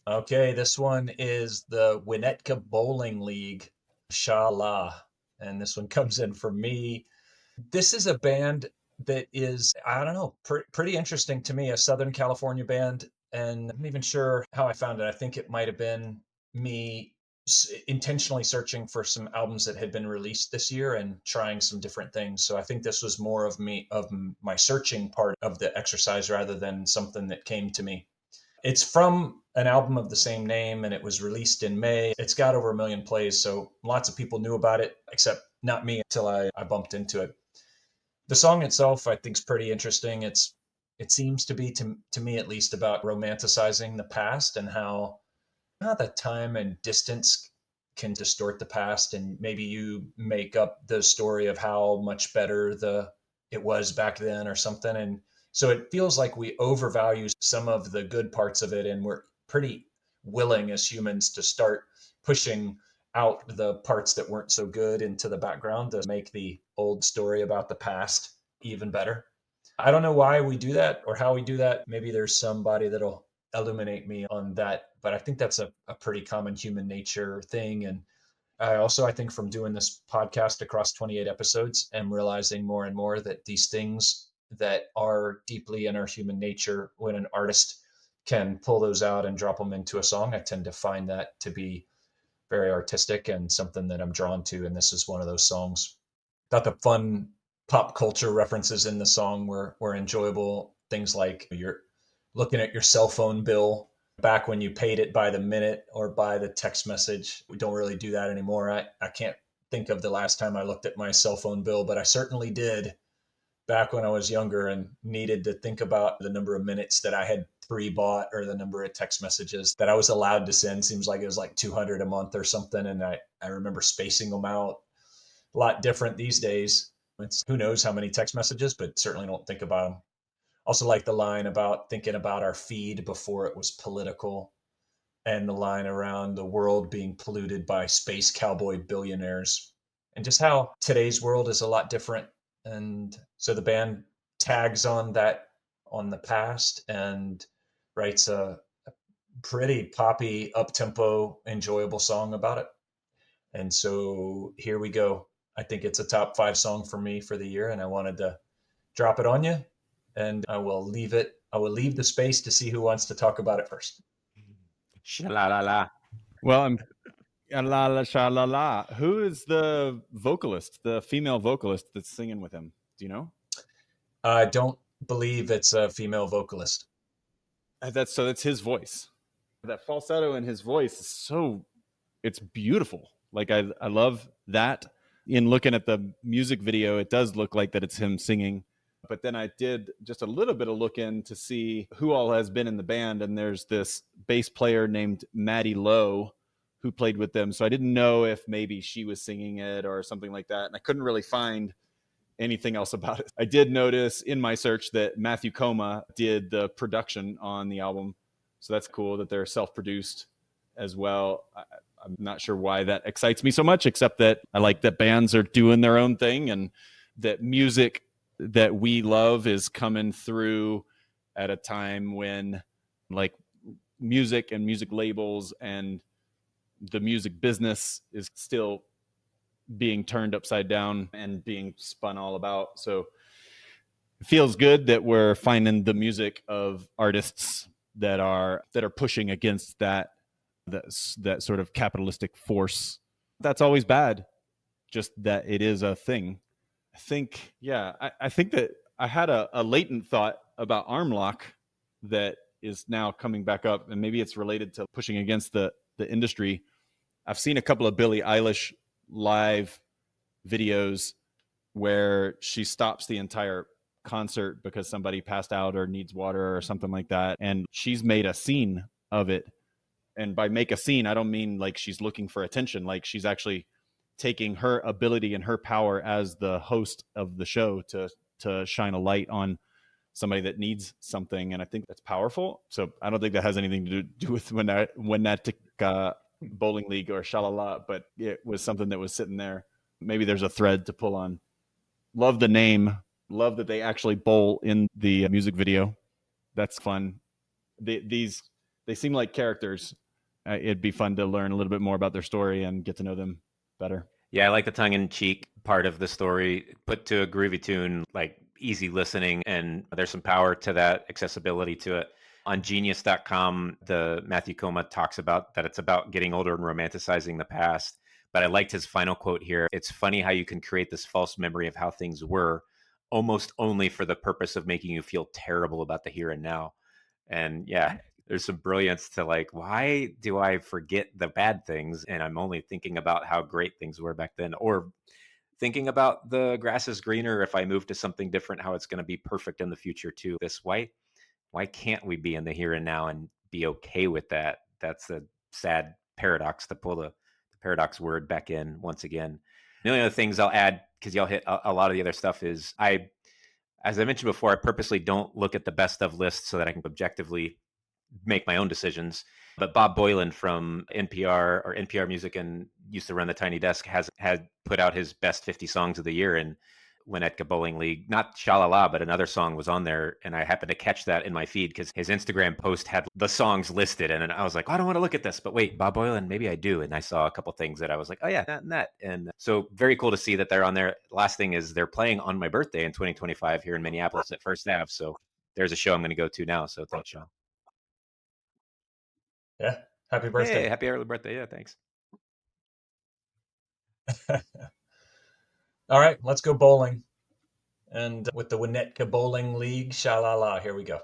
Okay, this one is the Winnetka Bowling League, Sha-La. And this one comes in for me. This is a band that is, I don't know, pretty interesting to me, a Southern California band. And I'm not even sure how I found it. I think it might have been me intentionally searching for some albums that had been released this year and trying some different things. So I think this was more of me, of my searching part of the exercise rather than something that came to me. It's from an album of the same name and it was released in May. It's got over 1 million plays, so lots of people knew about it, except not me until I bumped into it. The song itself, I think, is pretty interesting. It seems to be, to me at least, about romanticizing the past and how the time and distance can distort the past, and maybe you make up the story of how much better the it was back then or something. And so it feels like we overvalue some of the good parts of it, and we're pretty willing as humans to start pushing out the parts that weren't so good into the background to make the old story about the past even better. I don't know why we do that or how we do that. Maybe there's somebody that'll illuminate me on that, but I think that's a pretty common human nature thing. And I think from doing this podcast across 28 episodes, am realizing more and more that these things that are deeply in our human nature, when an artist can pull those out and drop them into a song, I tend to find that to be very artistic and something that I'm drawn to. And this is one of those songs. Thought the fun pop culture references in the song were enjoyable. Things like you're looking at your cell phone bill back when you paid it by the minute or by the text message. We don't really do that anymore. I can't think of the last time I looked at my cell phone bill, but I certainly did back when I was younger and needed to think about the number of minutes that I had pre-bought or the number of text messages that I was allowed to send. Seems like it was like 200 a month or something. And I remember spacing them out a lot different these days. It's who knows how many text messages, but certainly don't think about them. Also like the line about thinking about our feed before it was political, and the line around the world being polluted by space cowboy billionaires, and just how today's world is a lot different. And so the band tags on that, on the past, and writes a pretty poppy, up-tempo, enjoyable song about it. And so here we go. I think it's a top 5 song for me for the year, and I wanted to drop it on you. And I will leave the space to see who wants to talk about it first. Sha la la la. Well, I'm la la sha la la. Who is the vocalist, the female vocalist that's singing with him? Do you know? I don't believe it's a female vocalist. That's his voice. That falsetto in his voice is so it's beautiful. Like I love that. In looking at the music video, it does look like that it's him singing. But then I did just a little bit of look in to see who all has been in the band, and there's this bass player named Maddie Lowe who played with them. So I didn't know if maybe she was singing it or something like that, and I couldn't really find anything else about it. I did notice in my search that Matthew Coma did the production on the album, so that's cool that they're self-produced as well. I'm not sure why that excites me so much, except that I like that bands are doing their own thing and that music that we love is coming through at a time when like music and music labels and the music business is still being turned upside down and being spun all about. So it feels good that we're finding the music of artists that are pushing against that sort of capitalistic force. That's always bad, just that it is a thing. I think, yeah, I think that I had a latent thought about arm lock that is now coming back up, and maybe it's related to pushing against the industry. I've seen a couple of Billie Eilish live videos where she stops the entire concert because somebody passed out or needs water or something like that, and she's made a scene of it. And by make a scene, I don't mean like she's looking for attention. Like she's actually taking her ability and her power as the host of the show to shine a light on somebody that needs something. And I think that's powerful. So I don't think that has anything to do with Winnetka Bowling League or Shalala, but it was something that was sitting there. Maybe there's a thread to pull on. Love the name. Love that they actually bowl in the music video. That's fun. These they seem like characters. It'd be fun to learn a little bit more about their story and get to know them better. Yeah, I like the tongue-in-cheek part of the story put to a groovy tune, like easy listening, and there's some power to that, accessibility to it. On genius.com, the Matthew Koma talks about that it's about getting older and romanticizing the past. But I liked his final quote here. It's funny how you can create this false memory of how things were, almost only for the purpose of making you feel terrible about the here and now. And yeah, there's some brilliance to like, why do I forget the bad things and I'm only thinking about how great things were back then, or thinking about the grass is greener if I move to something different, how it's going to be perfect in the future too. This why can't we be in the here and now and be okay with that? That's a sad paradox, to pull the paradox word back in once again. The only other things I'll add, because y'all hit a lot of the other stuff, is as I mentioned before, I purposely don't look at the best of lists so that I can objectively make my own decisions. But Bob Boylan from NPR Music, and used to run the Tiny Desk, had put out his best 50 songs of the year, and Winnetka Bowling League, not Shalala, but another song was on there. And I happened to catch that in my feed because his Instagram post had the songs listed. And I was like, oh, I don't want to look at this, but wait, Bob Boylan, maybe I do. And I saw a couple things that I was like, oh yeah, that and that. And so very cool to see that they're on there. Last thing is they're playing on my birthday in 2025 here in Minneapolis at First Ave. So there's a show I'm going to go to now. So thanks, Sean. Yeah. Happy Hey, birthday. happy early birthday. Yeah, thanks. All right, let's go bowling. And with the Winnetka Bowling League, sha la la, here we go.